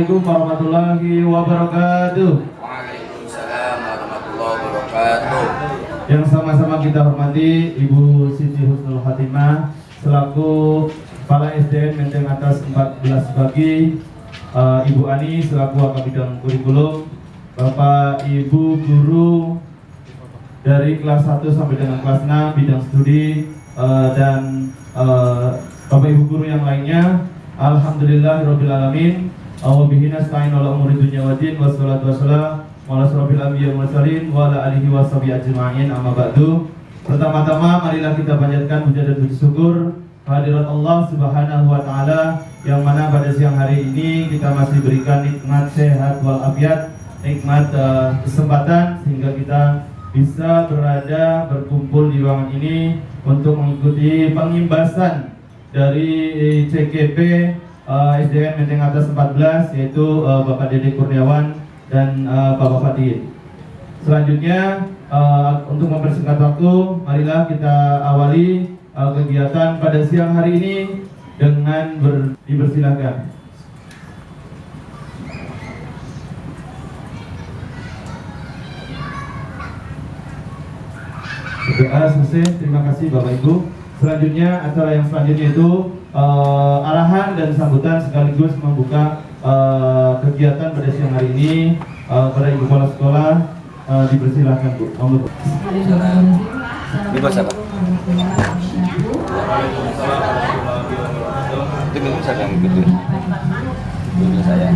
Assalamualaikum warahmatullahi wabarakatuh. Waalaikumsalam warahmatullahi wabarakatuh. Yang sama-sama kita hormati Ibu Siti Husnul Khatimah selaku Kepala SDN Menteng Atas 14 Bagi, Ibu Ani selaku Wakil Bidang Kurikulum, Bapak Ibu Guru dari kelas 1 sampai dengan kelas 6 bidang studi, dan Bapak Ibu Guru yang lainnya. Alhamdulillahirabbil alamin. Wabihi nasta'in ala umuri dunya waddin, wassalatu wassalam ala asrofil anbiya'i wal mursalin wa ala alihi washabihi ajma'in, amma ba'du. Pertama-tama marilah kita panjatkan puja dan puji syukur kehadirat Allah Subhanahu wa taala yang mana pada siang hari ini kita masih berikan nikmat sehat walafiat, nikmat kesempatan sehingga kita bisa berada berkumpul di ruangan ini untuk mengikuti pengimbasan dari CGP SDN Menteng Atas 14, yaitu Bapak Dede Kurniawan dan Bapak Fatih. Selanjutnya untuk mempersingkat waktu, marilah kita awali kegiatan pada siang hari ini dengan dipersilakan. Doa selesai, terima kasih Bapak Ibu. Selanjutnya acara yang selanjutnya itu arahan dan sambutan sekaligus membuka kegiatan pada siang hari ini. Pada Ibu Kepala Sekolah dipersilahkan Bu. Ibu siapa? Itu ibu saya yang ikut. Ibu saya.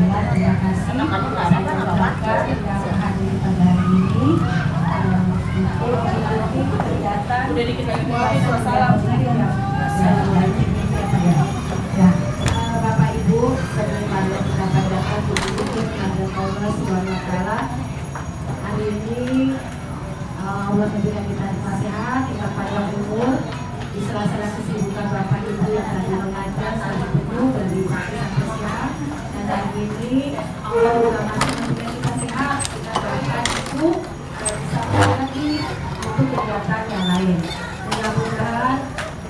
Udah dikit lagi salam. Bapak Ibu, sebagaimana kita panjatkan puji kepada Allah Subhanahu wa taala. Hari ini Allah memberikan kita nasihat, kita panjang umur di sela-sela kesibukan Bapak Ibu yang tadi mengajar sampai penuh dari pagi sampai siang. Dan hari ini Allah juga masih memberikan kita sehat, kita doakan itu bisa lagi untuk kegiatan yang lain. Mudah-mudahan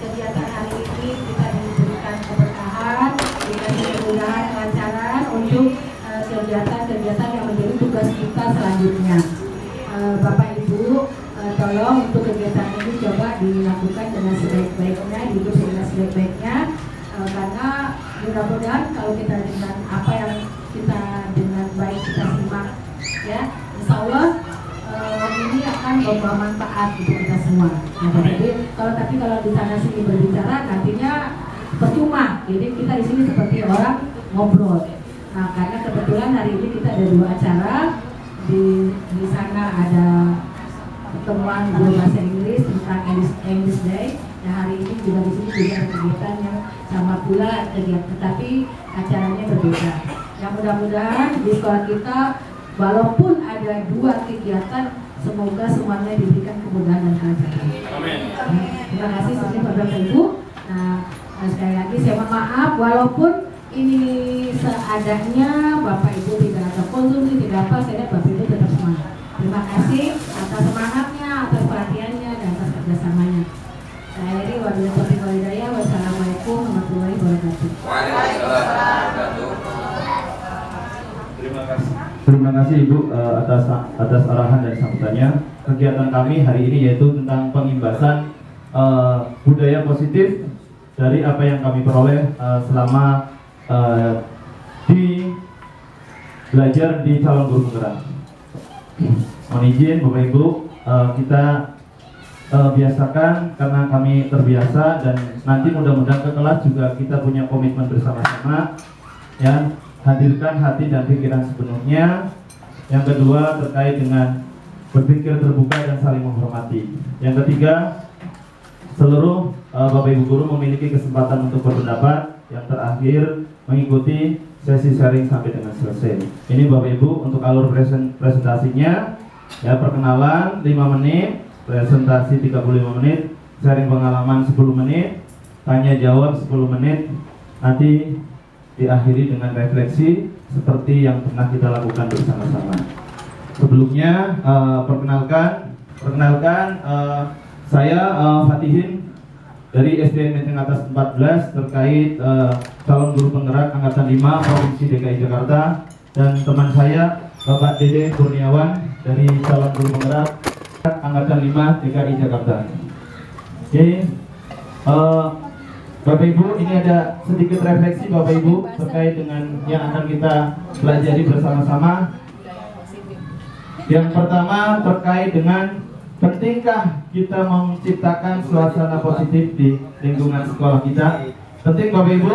kegiatan hari ini kita diberikan keberkahan, diberikan kemudahan, kelancaran untuk kegiatan-kegiatan yang menjadi tugas kita selanjutnya. Bapak Ibu, tolong untuk kegiatan ini coba dilakukan dengan sebaik-baiknya, dihidup dengan sebaik-baiknya, karena mudah-mudahan kalau kita dengan apa yang kita dengan baik kita simak, ya, insya Allah ini akan membawa manfaat untuk kita semua. Nah, jadi kalau di sana sini berbicara nantinya percuma. Jadi kita di sini seperti orang ngobrol. Nah, karena kebetulan hari ini kita ada 2 acara. Di sana ada pertemuan guru bahasa Inggris tentang English Day. Nah, hari ini juga di sini juga ada kegiatan yang sama pula kegiatan, tetapi acaranya berbeda. Yang mudah-mudahan di sekolah kita walaupun ada 2 kegiatan, semoga semuanya diberikan kemudahan dan kelancaran. Amin. Terima kasih Bapak Ibu. Nah, sekali lagi saya mohon maaf walaupun ini seadanya Bapak Ibu tidak ada konsumsi, tidak apa, saya lihat Bapak Ibu tetap semangat. Terima kasih atas semangatnya, atas perhatiannya, dan atas kerjasamanya. Saya ini wabillahi taufiq wal hidayah. Wassalamualaikum warahmatullahi wabarakatuh. Terima kasih Ibu atas arahan dan sambutannya. Kegiatan kami hari ini yaitu tentang pengimbasan budaya positif dari apa yang kami peroleh selama di belajar di calon guru penggerak. Mohon izin Bapak Ibu, kita biasakan karena kami terbiasa dan nanti mudah-mudahan ke kelas juga kita punya komitmen bersama-sama, ya. Hadirkan hati dan pikiran sepenuhnya. Yang kedua terkait dengan berpikir terbuka dan saling menghormati. Yang ketiga, seluruh Bapak Ibu guru memiliki kesempatan untuk berpendapat. Yang terakhir, mengikuti sesi sharing sampai dengan selesai. Ini Bapak Ibu untuk alur presentasinya. Ya, perkenalan 5 menit, presentasi 35 menit, sharing pengalaman 10 menit, tanya jawab 10 menit. Nanti diakhiri dengan refleksi seperti yang pernah kita lakukan bersama-sama. Sebelumnya perkenalkan saya Fatihin dari SDN Menteng Atas 14 terkait calon guru penggerak angkatan 5 Provinsi DKI Jakarta, dan teman saya Bapak Dede Kurniawan dari calon guru penggerak angkatan 5 DKI Jakarta. Oke, Bapak Ibu, ini ada sedikit refleksi Bapak Ibu terkait dengan yang akan kita pelajari bersama-sama. Yang pertama terkait dengan pentingkah kita menciptakan suasana positif di lingkungan sekolah kita? Penting Bapak Ibu?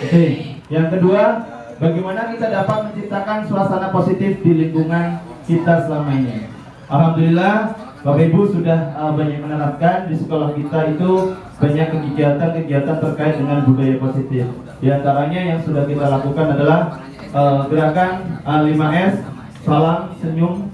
Penting. Yang kedua, bagaimana kita dapat menciptakan suasana positif di lingkungan kita selama ini? Alhamdulillah, Bapak Ibu sudah banyak menerapkan di sekolah kita itu banyak kegiatan-kegiatan terkait dengan budaya positif. Di antaranya yang sudah kita lakukan adalah gerakan 5S, salam, senyum,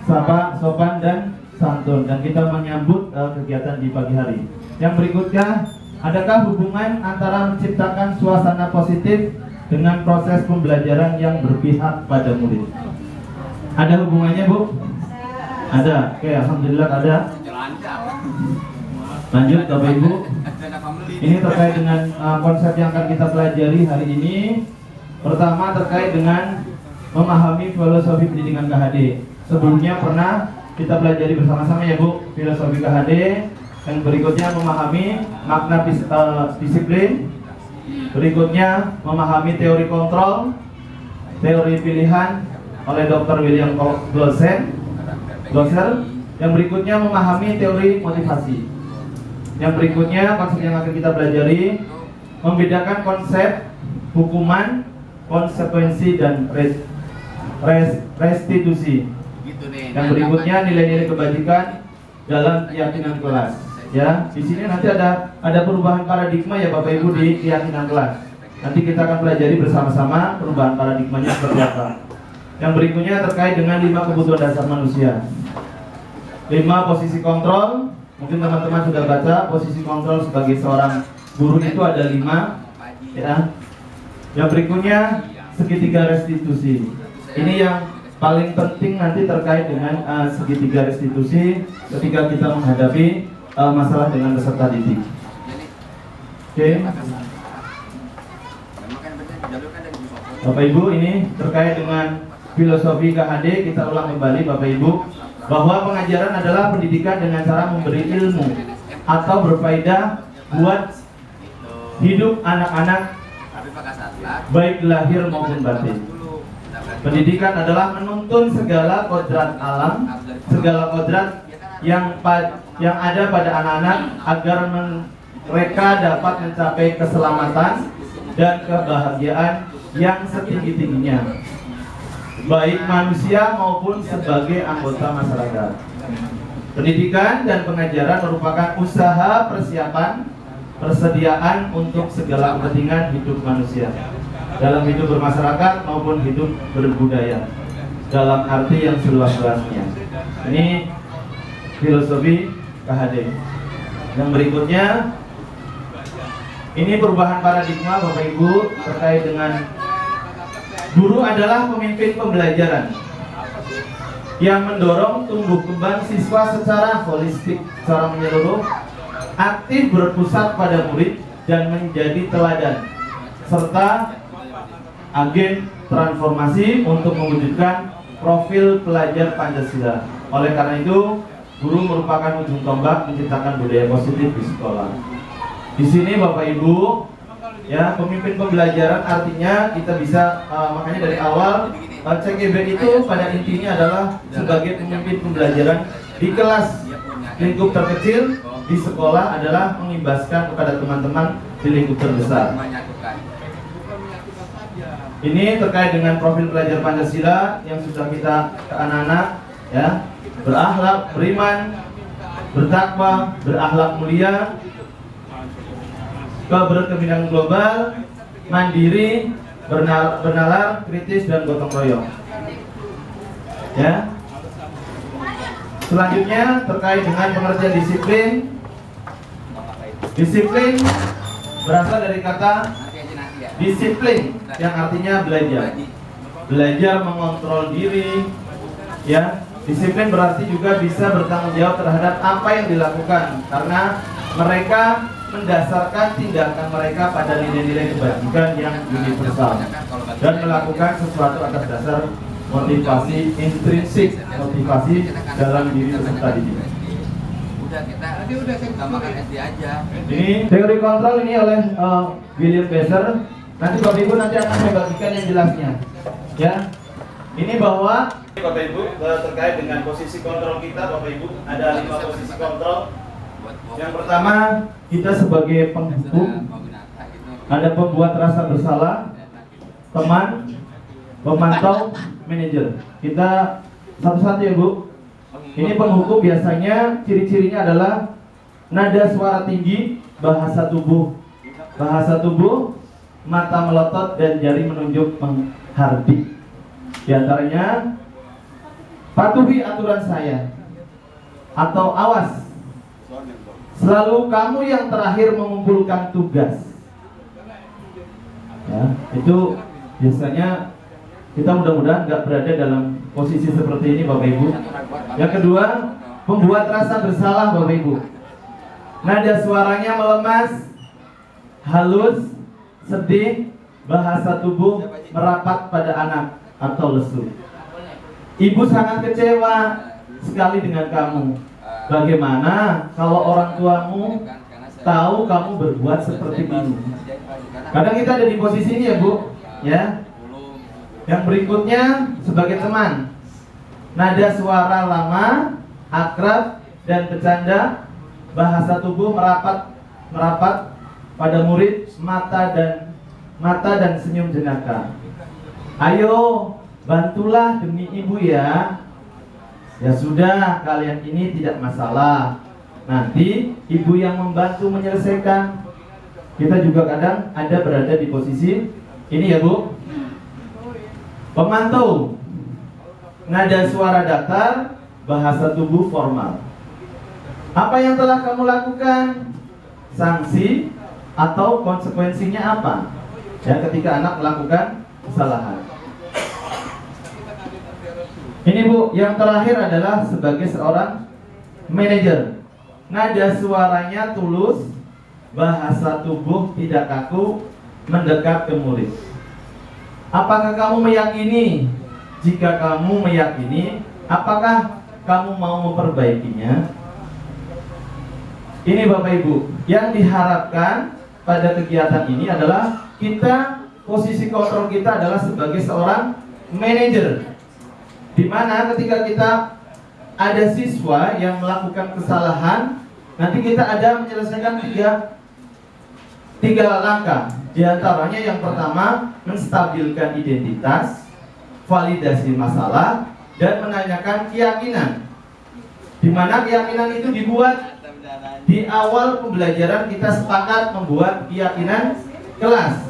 sapa, sopan, dan santun, dan kita menyambut kegiatan di pagi hari. Yang berikutnya, adakah hubungan antara menciptakan suasana positif dengan proses pembelajaran yang berpihak pada murid? Ada hubungannya, Bu? Ada. Oke, alhamdulillah ada. Lanjut Bapak Ibu. Ini terkait dengan konsep yang akan kita pelajari hari ini. Pertama terkait dengan memahami filosofi pendidikan KHD. Sebelumnya pernah kita pelajari bersama-sama ya Bu, filosofi KHD. Yang berikutnya memahami makna disiplin. Berikutnya memahami teori kontrol, teori pilihan oleh Dr. William Glosser. Yang berikutnya memahami teori motivasi. Yang berikutnya konsep yang akan kita pelajari membedakan konsep hukuman, konsekuensi, dan restitusi. Yang berikutnya nilai-nilai kebajikan dalam keyakinan kelas. Ya, di sini nanti ada perubahan paradigma ya Bapak Ibu di keyakinan kelas. Nanti kita akan pelajari bersama-sama perubahan paradigmanya seperti apa. Yang berikutnya terkait dengan 5 kebutuhan dasar manusia. 5 posisi kontrol. Mungkin teman-teman sudah baca posisi kontrol sebagai seorang guru itu ada 5 ya. Yang berikutnya segitiga restitusi. Ini yang paling penting nanti terkait dengan segitiga restitusi ketika kita menghadapi masalah dengan peserta didik. Oke. Bapak Ibu, ini terkait dengan filosofi KHD. Kita ulang kembali Bapak Ibu, bahwa pengajaran adalah pendidikan dengan cara memberi ilmu atau berfaedah buat hidup anak-anak baik lahir maupun batin. Pendidikan adalah menuntun segala kodrat alam, segala kodrat yang ada pada anak-anak agar mereka dapat mencapai keselamatan dan kebahagiaan yang setinggi-tingginya, baik manusia maupun sebagai anggota masyarakat. Pendidikan dan pengajaran merupakan usaha persediaan untuk segala kepentingan hidup manusia dalam hidup bermasyarakat maupun hidup berbudaya dalam arti yang seluas-luasnya. Ini filosofi KHD. Yang berikutnya, ini perubahan paradigma Bapak Ibu terkait dengan guru adalah pemimpin pembelajaran yang mendorong tumbuh kembang siswa secara holistik, secara menyeluruh, aktif berpusat pada murid dan menjadi teladan, serta agen transformasi untuk mewujudkan profil pelajar Pancasila. Oleh karena itu, guru merupakan ujung tombak menciptakan budaya positif di sekolah. Di sini Bapak Ibu, ya, pemimpin pembelajaran artinya kita bisa makanya dari awal CGB itu pada intinya adalah sebagai pemimpin pembelajaran di kelas lingkup terkecil di sekolah adalah mengimbaskan kepada teman-teman di lingkup terbesar. Ini terkait dengan profil pelajar Pancasila yang sudah kita ke anak-anak, ya, berakhlak, beriman, bertakwa, berakhlak mulia, berkepentingan global, mandiri, bernalar, kritis, dan gotong royong. Ya. Selanjutnya terkait dengan pengertian disiplin. Disiplin berasal dari kata disiplin yang artinya belajar. Belajar mengontrol diri, ya. Disiplin berarti juga bisa bertanggung jawab terhadap apa yang dilakukan, karena mereka mendasarkan tindakan mereka pada nilai-nilai kebajikan yang universal dan melakukan sesuatu atas dasar motivasi intrinsik, motivasi dalam diri peserta didik. Udah kita makan SD aja. Ini teori kontrol ini oleh William Besser. Nanti Bapak Ibu nanti akan saya bagikan yang jelasnya. Ya, ini bahwa Bapak Ibu terkait dengan posisi kontrol kita, Bapak Ibu ada 5 posisi kontrol. Yang pertama, kita sebagai penghukum, ada pembuat rasa bersalah, teman, pemantau, manajer. Kita satu-satu ya Bu. Ini penghukum biasanya ciri-cirinya adalah nada suara tinggi, bahasa tubuh, mata melotot dan jari menunjuk menghardik. Di antaranya, patuhi aturan saya atau awas. Selalu kamu yang terakhir mengumpulkan tugas. Ya, itu biasanya kita mudah-mudahan nggak berada dalam posisi seperti ini Bapak Ibu. Yang kedua, pembuat rasa bersalah Bapak Ibu. Nada suaranya melemas, halus, sedih, bahasa tubuh merapat pada anak atau lesu. Ibu sangat kecewa sekali dengan kamu. Bagaimana kalau orang tuamu tahu kamu berbuat seperti ini? Kadang kita ada di posisi ini ya Bu, ya. Yang berikutnya sebagai teman, nada suara lama, akrab dan bercanda, bahasa tubuh merapat pada murid, mata dan senyum jenaka. Ayo bantulah demi ibu ya. Ya sudah, kalian ini tidak masalah. Nanti ibu yang membantu menyelesaikan. Kita juga kadang ada berada di posisi ini ya Bu. Pemantau, nada suara datar, bahasa tubuh formal. Apa yang telah kamu lakukan? Sanksi atau konsekuensinya apa? Ya, ketika anak melakukan kesalahan. Ini Bu, yang terakhir adalah sebagai seorang manajer. Nada suaranya tulus, bahasa tubuh tidak kaku, mendekat ke murid. Apakah kamu meyakini? Jika kamu meyakini, apakah kamu mau memperbaikinya? Ini Bapak Ibu, yang diharapkan pada kegiatan ini adalah kita, posisi kontrol kita adalah sebagai seorang manajer. Di mana ketika kita ada siswa yang melakukan kesalahan, nanti kita ada menyelesaikan tiga langkah. Di antaranya yang pertama, menstabilkan identitas, validasi masalah, dan menanyakan keyakinan. Di mana keyakinan itu dibuat di awal pembelajaran, kita sepakat membuat keyakinan kelas.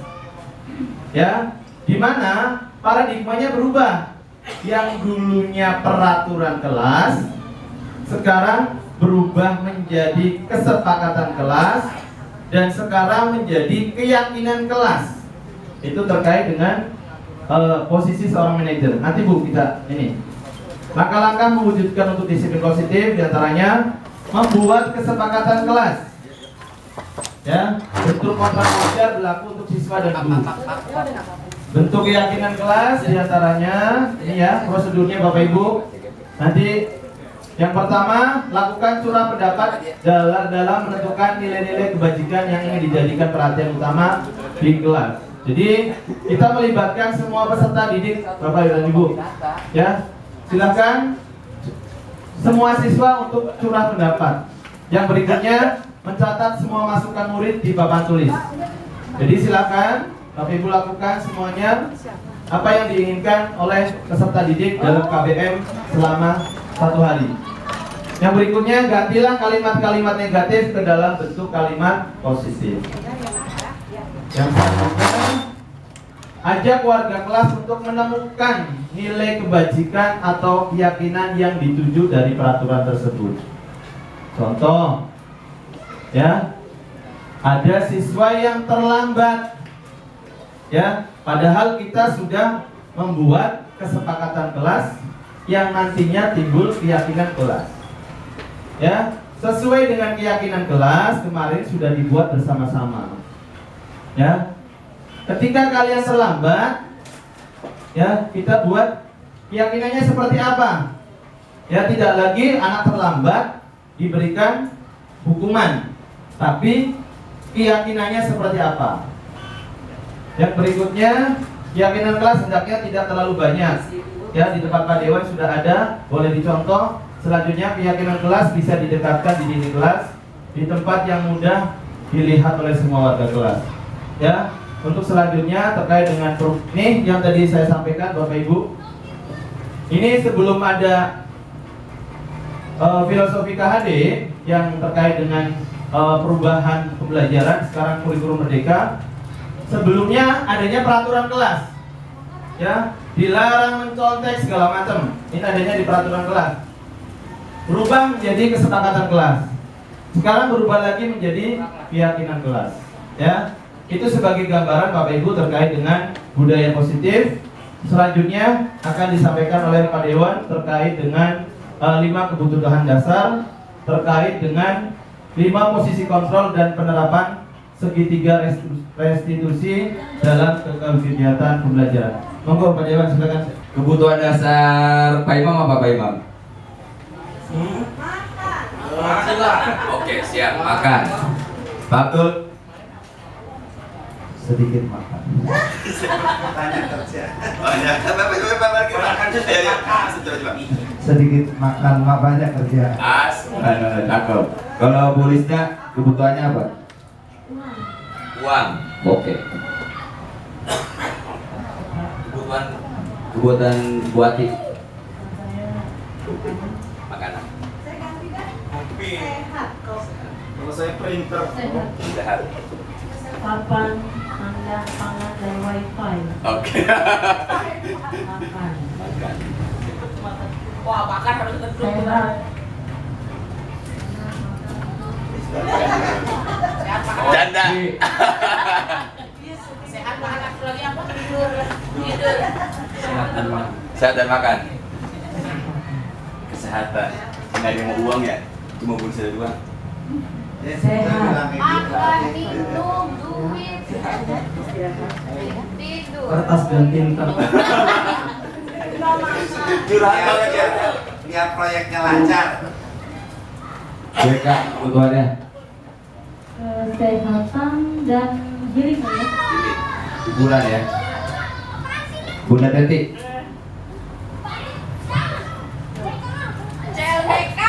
Ya, di mana paradigmanya berubah. Yang dulunya peraturan kelas sekarang berubah menjadi kesepakatan kelas, dan sekarang menjadi keyakinan kelas. Itu terkait dengan posisi seorang manajer. Nanti Bu, kita ini langkah-langkah mewujudkan untuk disiplin positif, diantaranya membuat kesepakatan kelas. Ya, bentuk kontrak kerja berlaku untuk siswa dan guru. Bentuk keyakinan kelas diantaranya ini ya, prosedurnya Bapak Ibu. Nanti yang pertama, lakukan curah pendapat dalam menentukan nilai-nilai kebajikan yang ingin dijadikan perhatian utama di kelas. Jadi kita melibatkan semua peserta didik Bapak dan Ibu. Ya, silakan semua siswa untuk curah pendapat. Yang berikutnya, mencatat semua masukan murid di papan tulis. Jadi silakan Bapak Ibu lakukan semuanya apa yang diinginkan oleh peserta didik dalam KBM selama 1 hari. Yang berikutnya, gantilah kalimat-kalimat negatif ke dalam bentuk kalimat positif. Yang selanjutnya, ajak warga kelas untuk menemukan nilai kebajikan atau keyakinan yang dituju dari peraturan tersebut. Contoh, ya, ada siswa yang terlambat. Ya, padahal kita sudah membuat kesepakatan kelas yang nantinya timbul keyakinan kelas. Ya, sesuai dengan keyakinan kelas kemarin sudah dibuat bersama-sama. Ya, ketika kalian terlambat, ya kita buat keyakinannya seperti apa? Ya, tidak lagi anak terlambat diberikan hukuman, tapi keyakinannya seperti apa? Yang berikutnya, keyakinan kelas hendaknya tidak terlalu banyak. Ya, di tempat Pak Dewan sudah ada, boleh dicontoh. Selanjutnya, keyakinan kelas bisa didekatkan di dinding kelas, di tempat yang mudah dilihat oleh semua warga kelas. Ya, untuk selanjutnya terkait dengan ini yang tadi saya sampaikan Bapak Ibu. Ini sebelum ada filosofi KHD yang terkait dengan perubahan pembelajaran sekarang kurikulum merdeka. Sebelumnya adanya peraturan kelas, ya, dilarang mencontek segala macam. Ini adanya di peraturan kelas. Berubah menjadi kesepakatan kelas. Sekarang berubah lagi menjadi keyakinan kelas. Ya, itu sebagai gambaran Bapak Ibu terkait dengan budaya positif. Selanjutnya akan disampaikan oleh Pak Dewan terkait dengan 5 kebutuhan dasar, terkait dengan 5 posisi kontrol dan penerapan segitiga restitusi dalam kegiatan pembelajaran. Monggo Pak Dewan, silakan. Kebutuhan dasar Pak Imam apa Pak Imam? Oke, siap. Makan. Pak Abdul? Sedikit makan. Banyak kerja. Sedikit makan, banyak kerja. Cakep. Kalau polisnya kebutuhannya apa? Uang. Oke. Kebutuhan buati. Makanan. Sehat kok. Kalau saya printer. Sehat. Papan, pangan dan wifi. Oke. Makan. Makan. Wah, makan harus tentu. Sehat. Janda. Sehat makan aku lagi apa? Tidur. Tidur. Sehat dan makan. Kesehatan. Nggak ada yang mau uang ya? Cuma pulsa doang. Sehat. Makan, minum, duit. Tidur. Kertas dan tinta. Curhat banget ya. Biar proyeknya lancar. BK kebutuhannya. Kesehatan dan healing ya. Hiburan ya. Bunda Teti. CLBK.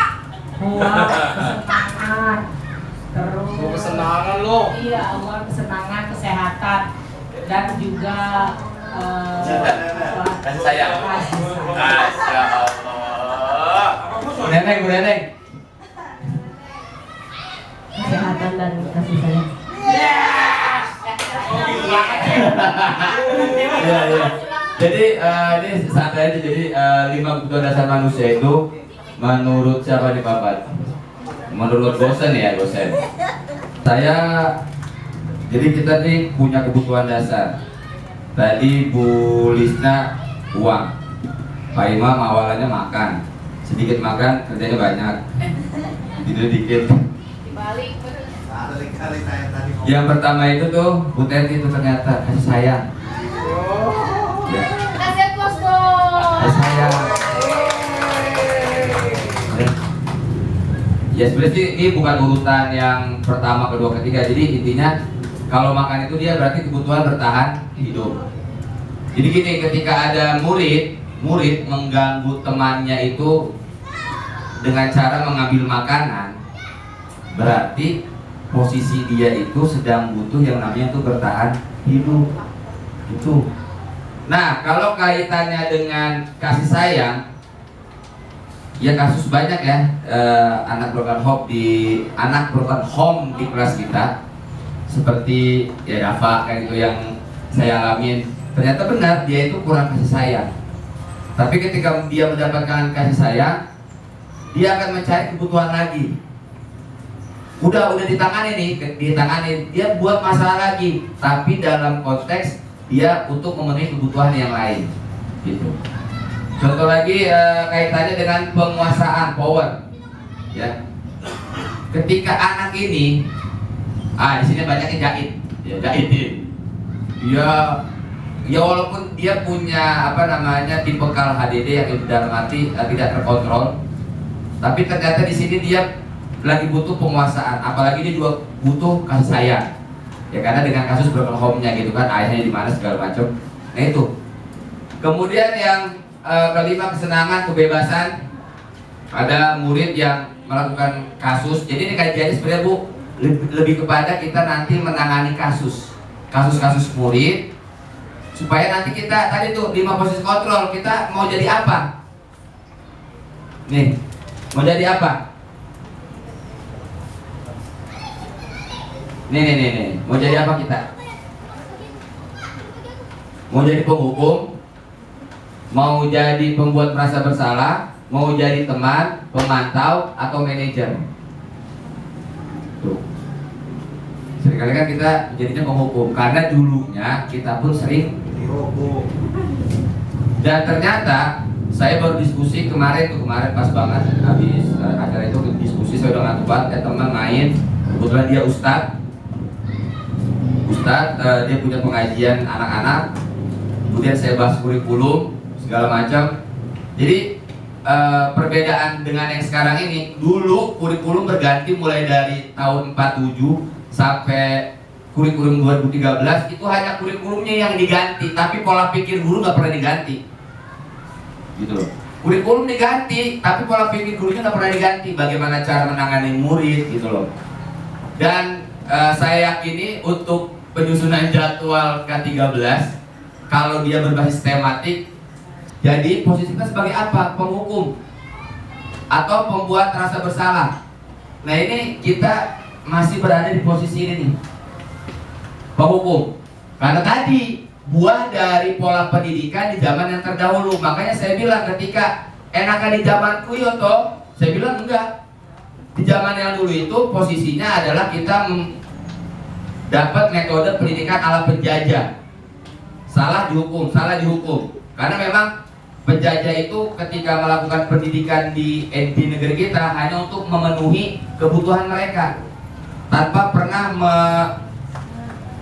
Uang, kesenangan. Terus. Kesenangan lo. Iya, uang, kesenangan, kesehatan dan juga Kasih sayang. kasih sayang. Masya Allah. Bu Neneng, Bu Neneng. Kesehatan dan kasih sayang. Iya, iya. Jadi ini santai aja. Jadi 5 kebutuhan dasar manusia itu menurut siapa nih Bapak? Menurut dosen ya, dosen. Jadi kita nih punya kebutuhan dasar. Tadi Bu Lisna uang, Pak Imam awalannya makan, sedikit makan kerjanya banyak, tidur dikit. Dibalik. Kali saya tadi ngomong. Yang pertama itu tuh Bu Teti itu ternyata kasih sayang. Ya, Kasih pos dong. kasih sayang. Ya sebenarnya sih ini bukan urutan yang pertama, kedua, ketiga. Jadi intinya kalau makan itu dia berarti kebutuhan bertahan hidup. Jadi gini, ketika ada murid mengganggu temannya itu dengan cara mengambil makanan, berarti posisi dia itu sedang butuh yang namanya itu bertahan hidup. Itu. Nah, kalau kaitannya dengan kasih sayang, ya kasus banyak ya, anak broken home di kelas kita, seperti ya Dafa kayak gitu yang saya alamin. Ternyata benar dia itu kurang kasih sayang. Tapi ketika dia mendapatkan kasih sayang, dia akan mencari kebutuhan lagi. Udah ditangani dia buat masalah lagi, tapi dalam konteks dia untuk memenuhi kebutuhan yang lain, gitu. Contoh lagi kaitannya dengan penguasaan power, ya. ketika anak ini, di sini banyaknya jahit, ya jahitin. Ya walaupun dia punya tipikal HDD yang dalam arti tidak terkontrol, tapi ternyata di sini dia lagi butuh penguasaan, apalagi dia juga butuh kasih sayang. Ya karena dengan kasus broken home-nya gitu kan, ayahnya di mana segala macam. Nah itu. Kemudian yang kelima, kesenangan, kebebasan. Ada murid yang melakukan kasus. Jadi ini kajiannya sebenarnya Bu lebih kepada kita nanti menangani kasus-kasus murid, supaya nanti kita tadi tuh 5 posisi kontrol, kita mau jadi apa? Nih, mau jadi apa? Nih, mau jadi apa kita? Mau jadi penghukum? Mau jadi pembuat merasa bersalah? Mau jadi teman, pemantau, atau manajer? Tuh. Seringkali kan kita jadinya penghukum, karena dulunya kita pun sering dihukum. Dan ternyata saya baru diskusi kemarin pas banget habis acara itu diskusi, saya udah nggak teman main, kebetulan dia ustadz, dia punya pengajian anak-anak, kemudian saya bahas kurikulum segala macam. Jadi perbedaan dengan yang sekarang ini, dulu kurikulum berganti mulai dari tahun 47 sampai kurikulum 2013 itu hanya kurikulumnya yang diganti, tapi pola pikir guru nggak pernah diganti, gitu loh. Kurikulum diganti, tapi pola pikir gurunya nggak pernah diganti. Bagaimana cara menangani murid, gitu loh. Dan saya yakini untuk penyusunan jadwal K13, kalau dia berbasis tematik, jadi posisinya sebagai apa? Penghukum atau pembuat rasa bersalah. Nah ini kita masih berada di posisi ini nih, penghukum. Karena tadi buah dari pola pendidikan di zaman yang terdahulu. Makanya saya bilang ketika enakan di zamanku Yoto, saya bilang enggak. Di zaman yang dulu itu posisinya adalah kita dapat metode pendidikan ala penjajah. Salah dihukum. Karena memang penjajah itu ketika melakukan pendidikan di negeri kita hanya untuk memenuhi kebutuhan mereka, tanpa pernah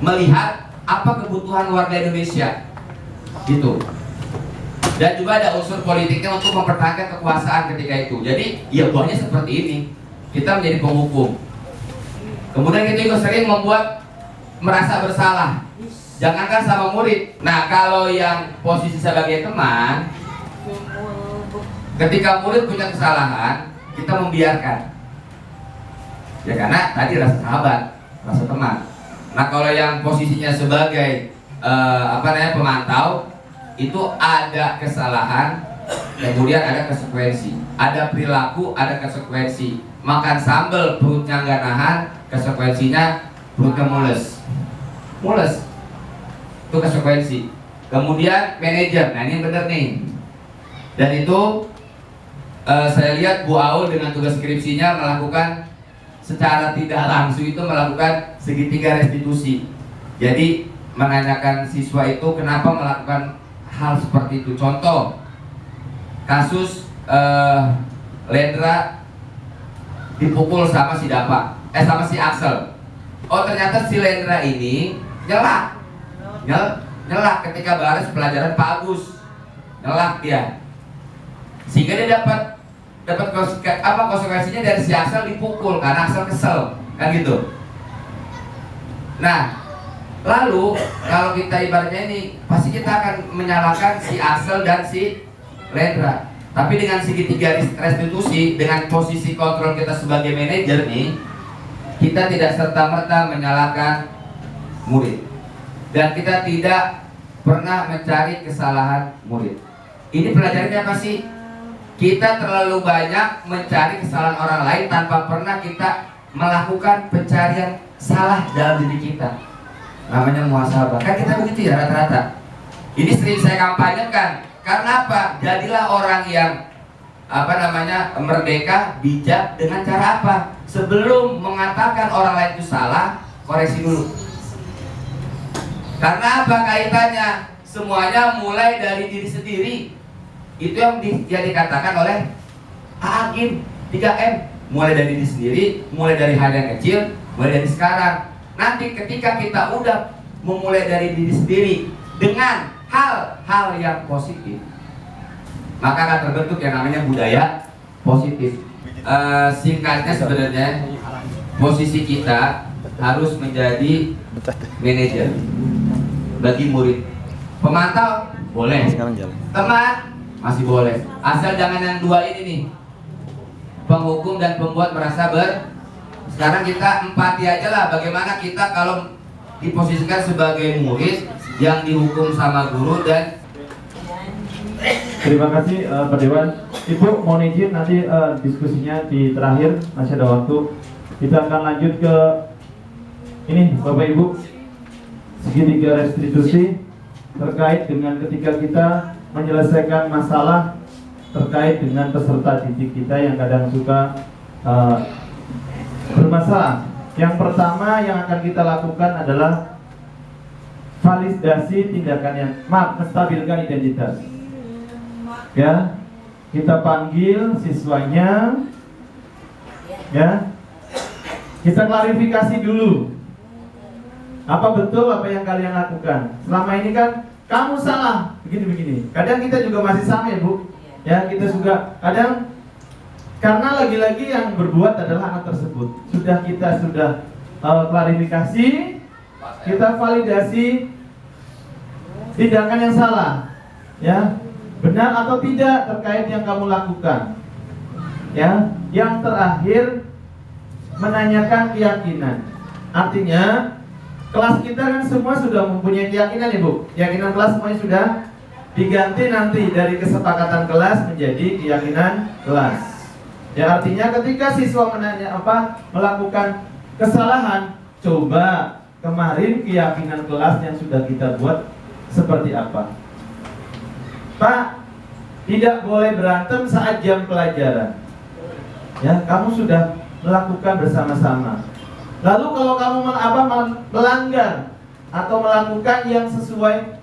melihat apa kebutuhan warga Indonesia, gitu. Dan juga ada unsur politiknya untuk mempertahankan kekuasaan ketika itu. Jadi ya buahnya seperti ini, kita menjadi penghukum. Kemudian kita juga sering membuat merasa bersalah, jangankan sama murid. Nah kalau yang posisi sebagai teman, ketika murid punya kesalahan, kita membiarkan. Ya karena tadi rasa sahabat, rasa teman. Nah kalau yang posisinya sebagai pemantau, itu ada kesalahan, kemudian ada konsekuensi. Ada perilaku, ada konsekuensi. Makan sambal perutnya nggak nahan, konsekuensinya perutnya mules. Itu konsekuensi. Kemudian manajer, nah ini bener nih. Dan itu saya lihat Bu Aul dengan tugas skripsinya melakukan secara tidak langsung itu melakukan segitiga restitusi. Jadi menanyakan siswa itu kenapa melakukan hal seperti itu. Contoh kasus Lendra dipukul sama si sama si Axel. Oh ternyata si Lendra ini nyelak ketika baris pelajaran Pak Agus, nyelak dia, sehingga dia dapat konsekuensinya dari si Axel dipukul karena Axel kesel, kan gitu. Nah lalu kalau kita ibaratnya ini pasti kita akan menyalahkan si Axel dan si Lendra. Tapi dengan segitiga restitusi, dengan posisi kontrol kita sebagai manajer nih, kita tidak serta-merta menyalahkan murid. Dan kita tidak pernah mencari kesalahan murid. Ini pelajarannya apa sih? Kita terlalu banyak mencari kesalahan orang lain tanpa pernah kita melakukan pencarian salah dalam diri kita. Namanya muhasabah. Kan kita begitu ya rata-rata. Ini sering saya kampanyekan. Karena apa? Jadilah orang yang merdeka, bijak dengan cara apa? Sebelum mengatakan orang lain itu salah, koreksi dulu. Karena apa kaitannya? Semuanya mulai dari diri sendiri. Itu yang dikatakan oleh Agim 3M. mulai dari diri sendiri, mulai dari hal yang kecil, mulai dari sekarang. Nanti ketika kita udah memulai dari diri sendiri dengan hal-hal yang positif, maka akan terbentuk yang namanya budaya positif. Singkatnya sebenarnya posisi kita harus menjadi manajer bagi murid. Pemantau boleh, teman masih boleh, asal jangan yang dua ini nih, penghukum dan pembuat merasa sekarang kita empati aja lah, bagaimana kita kalau diposisikan sebagai murid yang dihukum sama guru. Dan terima kasih Pak Dewan. Ibu mohon izin nanti diskusinya di terakhir, masih ada waktu. Kita akan lanjut ke ini Bapak Ibu, segitiga restitusi terkait dengan ketika kita menyelesaikan masalah terkait dengan peserta didik kita yang kadang suka bermasalah. Yang pertama yang akan kita lakukan adalah validasi tindakan yang menstabilkan identitas. Ya, kita panggil siswanya, ya, kita klarifikasi dulu. Apa betul apa yang kalian lakukan? Selama ini kan kamu salah, begini-begini. Kadang kita juga masih sama ya Bu. Ya, kita juga kadang karena lagi-lagi yang berbuat adalah anak tersebut. Kita sudah klarifikasi, kita validasi tindakan yang salah, ya, benar atau tidak terkait yang kamu lakukan. Ya, yang terakhir menanyakan keyakinan. Artinya kelas kita kan semua sudah mempunyai keyakinan ya Bu. Keyakinan kelas semuanya sudah diganti nanti dari kesepakatan kelas menjadi keyakinan kelas. Ya, artinya ketika siswa melakukan kesalahan, coba kemarin keyakinan kelas yang sudah kita buat seperti apa? Pak, tidak boleh berantem saat jam pelajaran. Ya, kamu sudah melakukan bersama-sama. Lalu kalau kamu melanggar atau melakukan yang sesuai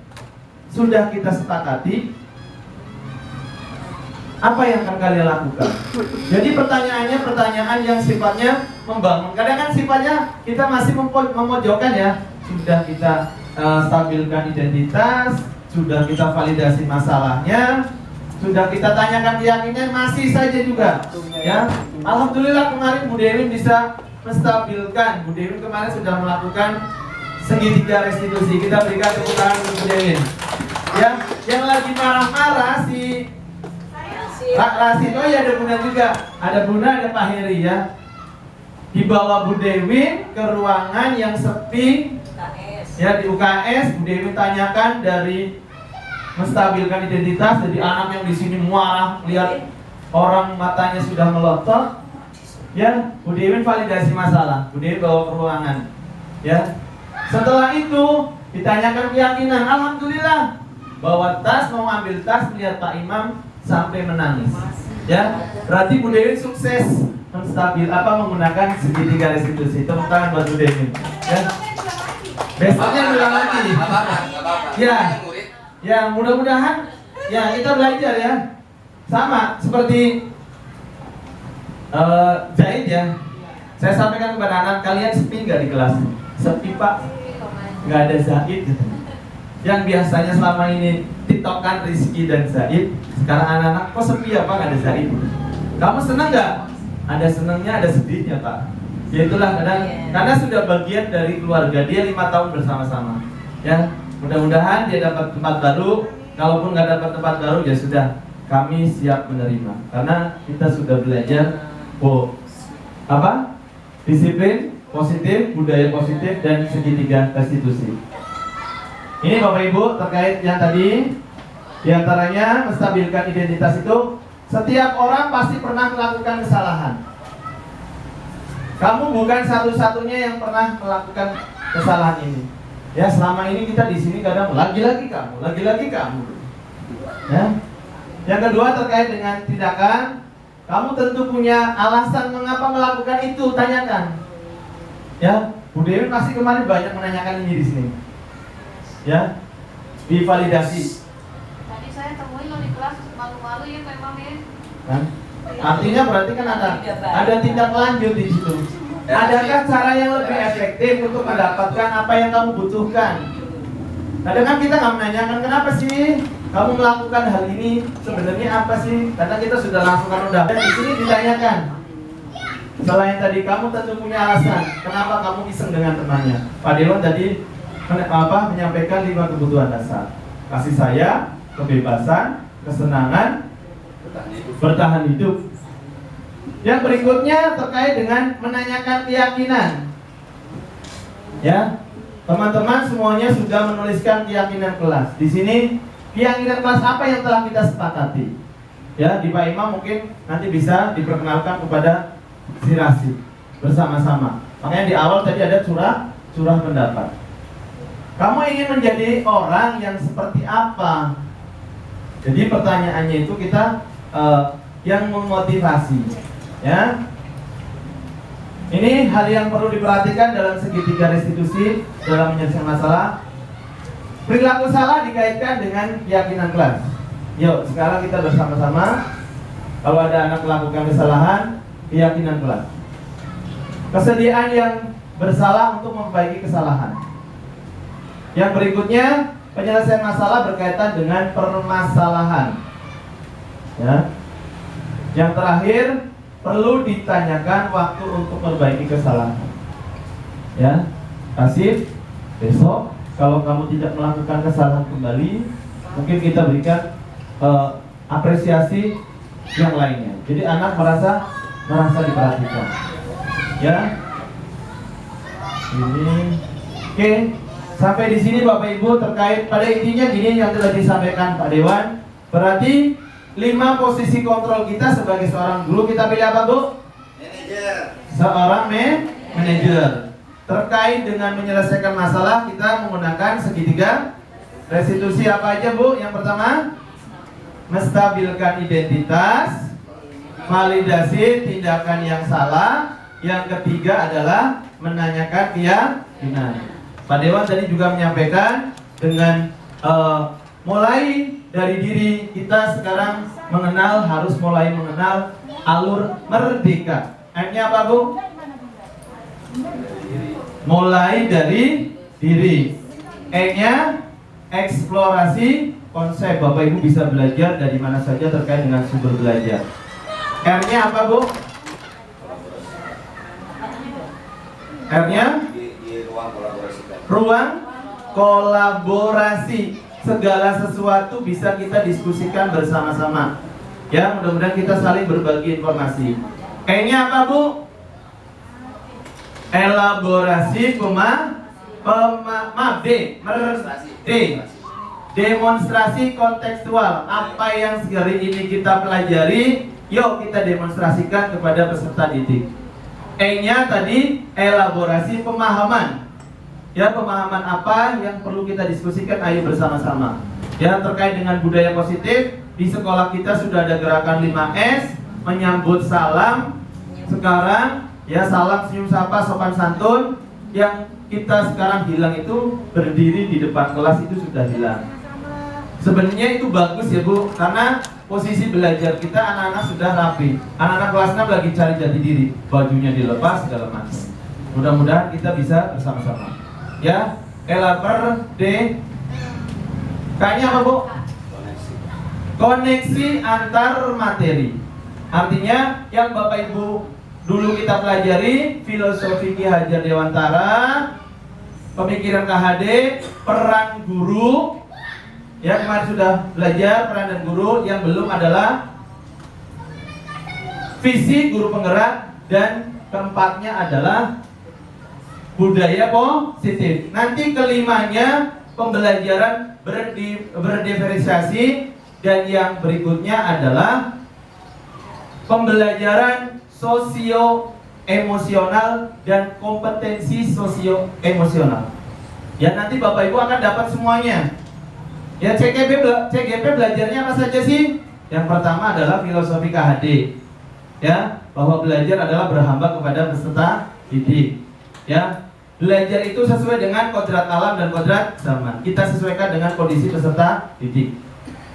sudah kita sepakati, apa yang akan kalian lakukan? Jadi pertanyaannya pertanyaan yang sifatnya membangun. Kadang kan sifatnya kita masih memojokkan ya. Sudah kita stabilkan identitas, sudah kita validasi masalahnya, sudah kita tanyakan keyakinan, masih saja juga. Ya, alhamdulillah kemarin Bu Dewi bisa menstabilkan. Bu Dewi kemarin sudah melakukan segitiga restitusi. Kita berikan tepuk tangan untuk Bu Dewi. Ya, yang lagi marah-marah si Pak Rasid, oh ya ada Bunda juga. Ada Bunda, ada Pak Heri ya. Dibawa Bu Dewi ke ruangan yang sepi. Ya, di UKS. Bu Dewi tanyakan dari menstabilkan identitas. Jadi anak yang di sini muarah, lihat orang matanya sudah melotot. Ya, Bu Dewi validasi masalah. Bu Dewi bawa ke ruangan. Ya. Setelah itu ditanyakan keyakinan. Alhamdulillah. Bawa tas, mau ambil tas, melihat Pak Imam sampai menangis. Ya, berarti Bu Dewi sukses menggunakan segitiga restitusi. Tepuk tangan buat Bu Dewi. Ya. Besoknya ulang lagi. Ya. Ya, mudah-mudahan ya kita belajar ya. Sama seperti Zaid ya. Saya sampaikan kepada anak kalian, sepi nggak di kelas? Sepi Pak. Nggak ada Zaid. Yang biasanya selama ini tiktokan Rizky dan Zaid, sekarang anak-anak kok sepi ya Pak, nggak ada Zaid. Kamu senang nggak? Ada senangnya, ada sedihnya Pak. Ya itulah kadang, karena sudah bagian dari keluarga dia 5 tahun bersama-sama. Ya, mudah-mudahan dia dapat tempat baru. Kalaupun nggak dapat tempat baru ya sudah, kami siap menerima. Karena kita sudah belajar disiplin positif, budaya positif, dan segitiga restitusi. Ini Bapak Ibu terkait yang tadi, diantaranya menstabilkan identitas itu, setiap orang pasti pernah melakukan kesalahan. Kamu bukan satu-satunya yang pernah melakukan kesalahan ini. Ya, selama ini kita di sini kadang lagi-lagi kamu. Ya. Yang kedua terkait dengan tindakan, kamu tentu punya alasan mengapa melakukan itu, tanyakan. Ya, Bu Dewi pasti kemarin banyak menanyakan ini di sini. Ya, divalidasi. Tadi saya temuin lo di kelas malu-malu ya Pak Imam ya. Kan? Artinya berarti kan ada tindak lanjut di situ. Adakah cara yang lebih efektif untuk mendapatkan apa yang kamu butuhkan? Kadang kan kita nggak menanyakan kenapa sih kamu melakukan hal ini, sebenarnya apa sih? Karena kita sudah langsungkan udah. Dan di sini ditanyakan. Selain tadi kamu tentu punya alasan kenapa kamu iseng dengan temannya. Pak Dewan tadi menyampaikan 5 kebutuhan dasar: kasih sayang, kebebasan, kesenangan, bertahan hidup. Yang berikutnya terkait dengan menanyakan keyakinan. Ya, teman-teman semuanya sudah menuliskan keyakinan kelas. Di sini keyakinan kelas apa yang telah kita sepakati? Ya, di Pak Imam mungkin nanti bisa diperkenalkan kepada si Rasid bersama-sama. Makanya di awal tadi ada curah pendapat. Kamu ingin menjadi orang yang seperti apa? Jadi pertanyaannya itu kita yang memotivasi. Ya, ini hal yang perlu diperhatikan dalam segitiga restitusi dalam menyelesaikan masalah. Perilaku salah dikaitkan dengan keyakinan kelas. Yuk, sekarang kita bersama-sama. Kalau ada anak melakukan kesalahan, keyakinan kelas. Kesediaan yang bersalah untuk memperbaiki kesalahan. Yang berikutnya, penyelesaian masalah berkaitan dengan permasalahan. Ya. Yang terakhir, perlu ditanyakan waktu untuk memperbaiki kesalahan. Ya, kasih besok kalau kamu tidak melakukan kesalahan kembali, mungkin kita berikan apresiasi yang lainnya. Jadi anak merasa diperhatikan. Ya, ini oke. Sampai di sini Bapak Ibu terkait pada intinya gini yang telah disampaikan Pak Dewan. Berarti 5 posisi kontrol kita sebagai seorang guru, kita pilih apa Bu? Manajer. Seorang manajer. Terkait dengan menyelesaikan masalah kita menggunakan segitiga restitusi apa aja Bu? Yang pertama, menstabilkan identitas, validasi tindakan yang salah. Yang ketiga adalah menanyakan keyakinan. Pak Dewan tadi juga menyampaikan dengan mulai dari diri kita sekarang harus mulai mengenal alur merdeka. M-nya apa Bu? Mulai dari diri. E-nya eksplorasi konsep. Bapak Ibu bisa belajar dari mana saja terkait dengan sumber belajar. R-nya apa Bu? R-nya Di ruang kolaborasi. ruang kolaborasi. Segala sesuatu bisa kita diskusikan bersama-sama. Ya, mudah-mudahan kita saling berbagi informasi. E-nya apa Bu? Elaborasi, demonstrasi kontekstual. Apa yang hari ini kita pelajari, yuk kita demonstrasikan kepada peserta didik. E-nya tadi elaborasi pemahaman. Ya, pemahaman apa yang perlu kita diskusikan, ayo bersama-sama. Ya, terkait dengan budaya positif, di sekolah kita sudah ada gerakan 5S, menyambut salam. Sekarang, ya salam, senyum, sapa, sopan santun. Yang kita sekarang hilang itu berdiri di depan kelas itu sudah hilang. Sebenarnya itu bagus ya Bu, karena posisi belajar kita anak-anak sudah rapi. Anak-anak kelas 6 lagi cari jati diri, bajunya dilepas segala macam. Mudah-mudahan kita bisa bersama-sama. Ya, K-nya apa Bu? Koneksi antar materi. Artinya yang Bapak Ibu dulu kita pelajari, filosofi Ki Hajar Dewantara, pemikiran KHD, peran guru. Ya, kemarin sudah belajar peran dan guru. Yang belum adalah visi guru penggerak, dan keempatnya adalah budaya positif. Nanti kelimanya pembelajaran berdiferensiasi, dan yang berikutnya adalah pembelajaran sosio-emosional dan kompetensi sosio-emosional. Ya, nanti Bapak Ibu akan dapat semuanya. Ya, CGP belajarnya apa saja sih? Yang pertama adalah filosofi KHD. Ya, bahwa belajar adalah berhamba kepada peserta didik. Ya, belajar itu sesuai dengan kodrat alam dan kodrat zaman. Kita sesuaikan dengan kondisi peserta didik.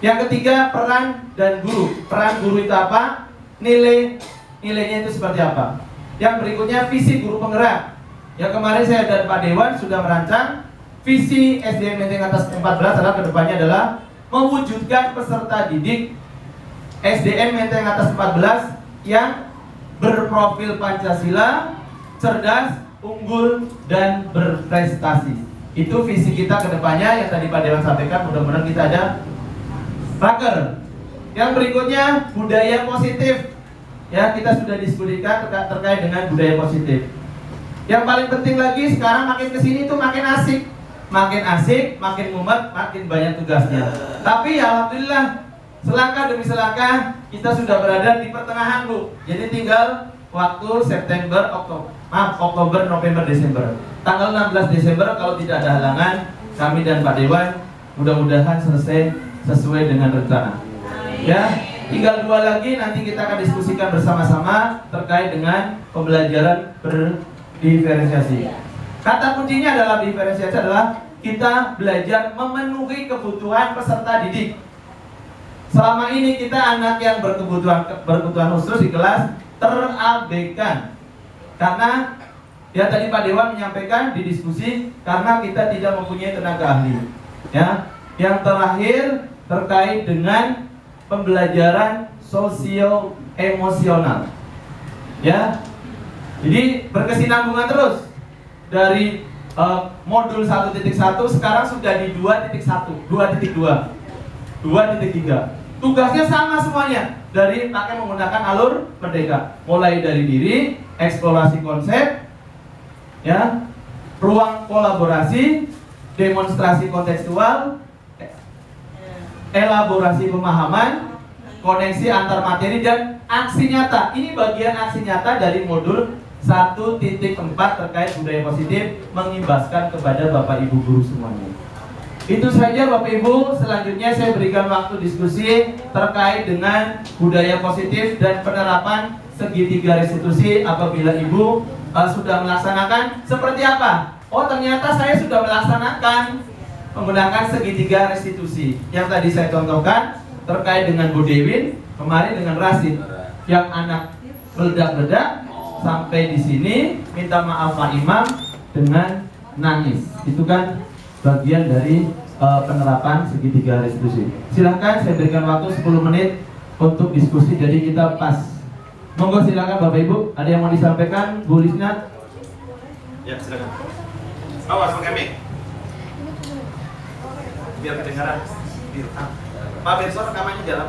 Yang ketiga, peran dan guru. Peran guru itu apa? nilainya itu seperti apa. Yang berikutnya visi guru penggerak. Ya kemarin saya dan Pak Dewan sudah merancang visi SDN Menteng Atas 14 adalah kedepannya adalah mewujudkan peserta didik SDN Menteng Atas 14 yang berprofil Pancasila, cerdas, unggul, dan berprestasi. Itu visi kita kedepannya yang tadi Pak Dewan sampaikan. Mudah-mudahan kita ada raker. Yang berikutnya budaya positif. Ya, kita sudah diskusikan terkait dengan budaya positif. Yang paling penting lagi sekarang makin kesini tuh makin asik, makin mumet, makin banyak tugasnya. Tapi ya alhamdulillah, selangkah demi selangkah kita sudah berada di pertengahan, Bu. Jadi tinggal waktu Oktober, November, Desember. Tanggal 16 Desember kalau tidak ada halangan, kami dan Pak Dewan mudah-mudahan selesai sesuai dengan rencana. Ya, tinggal 2 lagi nanti kita akan diskusikan bersama-sama terkait dengan pembelajaran berdiferensiasi. Kata kuncinya adalah diferensiasi adalah kita belajar memenuhi kebutuhan peserta didik. Selama ini kita anak yang berkebutuhan khusus di kelas terabaikan karena ya tadi Pak Dewan menyampaikan di diskusi karena kita tidak mempunyai tenaga ahli. Ya, yang terakhir terkait dengan pembelajaran sosio emosional. Ya, jadi berkesinambungan terus dari modul 1.1 sekarang sudah di 2.1, 2.2, 2.3. Tugasnya sama semuanya dari pakai menggunakan alur merdeka, mulai dari diri, eksplorasi konsep, ya, ruang kolaborasi, demonstrasi kontekstual, elaborasi pemahaman, koneksi antar materi dan aksi nyata. Ini bagian aksi nyata dari modul 1.4 terkait budaya positif mengimbaskan kepada Bapak Ibu guru semuanya. Itu saja Bapak Ibu. Selanjutnya saya berikan waktu diskusi terkait dengan budaya positif dan penerapan segitiga restitusi apabila Ibu sudah melaksanakan seperti apa. Oh ternyata saya sudah melaksanakan menggunakan segitiga restitusi yang tadi saya contohkan terkait dengan Bu Dewin kemarin dengan Rasid yang anak meledak-ledak sampai di sini minta maaf Pak Imam dengan nangis. Itu kan bagian dari penerapan segitiga restitusi. Silahkan saya berikan waktu 10 menit untuk diskusi jadi kita pas. Monggo silakan Bapak Ibu, ada yang mau disampaikan Bu Lisna? Ya silakan. Awas pakai mic. Biar kedengaran. Pak Benson rekamannya jalan.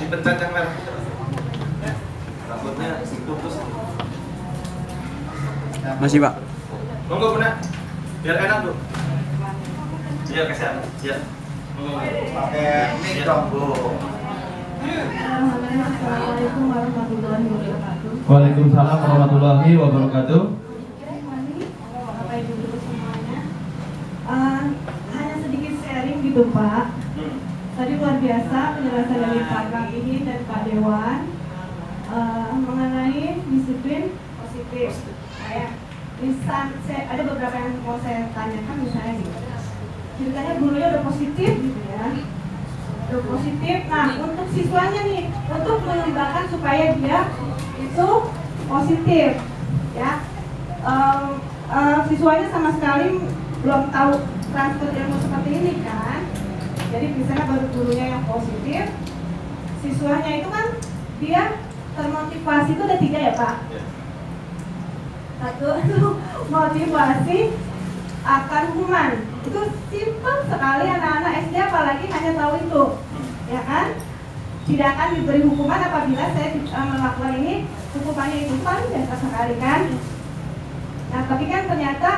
Dipencet yang merah. Rambutnya putus. Masih Pak. Monggo Bunda. Biar enak Bu. Iya kasihan. Iya. Pakai mic dong, Bu. Assalamualaikum warahmatullahi wabarakatuh. Waalaikumsalam warahmatullahi wabarakatuh. Bapak Ibu guru semuanya, hanya sedikit sharing gitu Pak. Tadi luar biasa penjelasan dari Pak Kamihin dan Pak Dewan mengenai disiplin positif. Ada beberapa yang mau saya tanyakan misalnya gitu. Ceritanya gurunya udah positif gitu ya. Udah positif. Nah, untuk siswanya nih, untuk mengembangkan supaya dia itu positif, ya. Siswanya sama sekali belum tahu transfer ilmu seperti ini kan. Jadi misalnya baru gurunya yang positif, siswanya itu kan dia termotivasi itu ada 3 ya Pak. Satu motivasi akan hukuman. Itu simpel sekali anak-anak SD apalagi hanya tahu itu, ya kan? Tidak akan diberi hukuman apabila saya melakukan ini, hukumannya itu paling biasa sekali kan? Nah tapi kan ternyata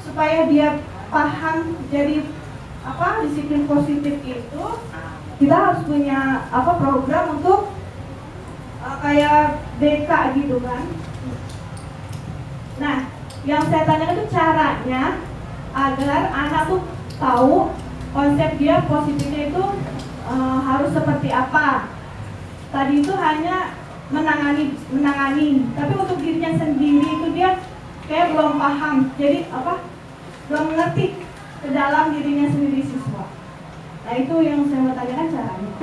supaya dia paham jadi disiplin positif itu kita harus punya program untuk kayak BK gitu kan. Nah yang saya tanyakan itu caranya agar anak tuh tahu konsep dia positifnya itu harus seperti apa. Tadi itu hanya menangani, tapi untuk dirinya sendiri itu dia kayak belum paham. Jadi belum mengerti ke dalam dirinya sendiri siswa. Nah itu yang saya mau tanyakan caranya.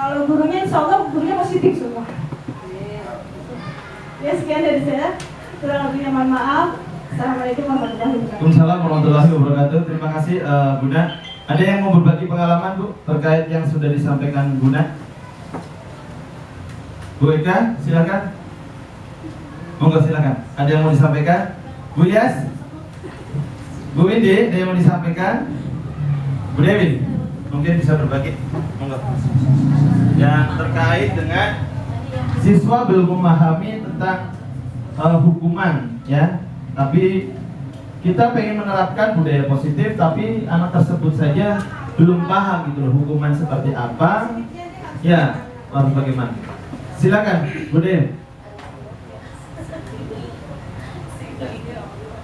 Kalau gurunya insya Allah gurunya positif semua. Ya sekian dari saya. Kurang lebihnya mohon maaf. Assalamualaikum warahmatullahi wabarakatuh. Waalaikumsalam warahmatullahi wabarakatuh. Terima kasih Bunda. Ada yang mau berbagi pengalaman Bu terkait yang sudah disampaikan Bunda? Bu Eka, silakan. Monggo silakan. Ada yang mau disampaikan? Bu Yas? Bu Windy, ada yang mau disampaikan? Bu Dewi, mungkin bisa berbagi. Monggo. Yang terkait dengan siswa belum memahami tentang hukuman, ya. Tapi kita pengen menerapkan budaya positif, tapi anak tersebut saja belum paham gitu loh hukuman seperti apa. Ya, lalu bagaimana? Silakan, Bu Dewi.